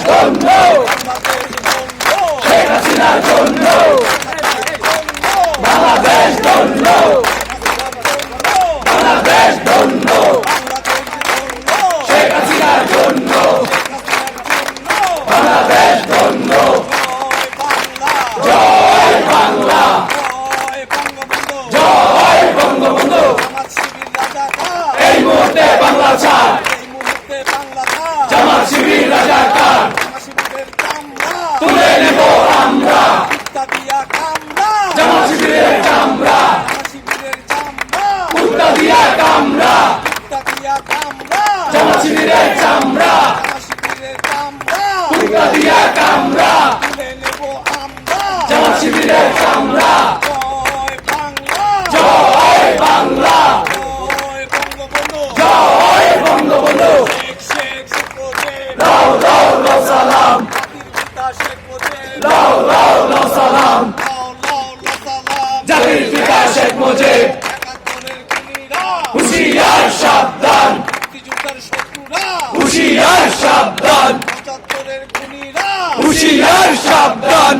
ধন্য, শেখ হাসিনার জন্য বাংলাদেশ ধন্য, বাংলাদেশ ধন্য, শেখ হাসিনার জন্য বাংলাদেশ ধন্য। জয় বাংলা, জয় বঙ্গবন্ধু। এই মুহূর্তে বাংলা ছাড়, জামাত শিবির রাজাকার তুলে নেব আমরা, জামাত শিবিরের চামড়া কুত্তা দিয়া কামড়া, জামাত শিবিরের চামড়া কুত্তা দিয়া কামড়া, জামাত শিবিরের চামড়া। জয় বাংলা, জয় বঙ্গবন্ধু। লাও লাও লাও সালাম, লাও লাও লাও সালাম, জাতির পিতা শেখ মুজিব। হুশিয়ার সাবধান, হুশিয়ার সাবধান, হুশিয়ার সাবধান।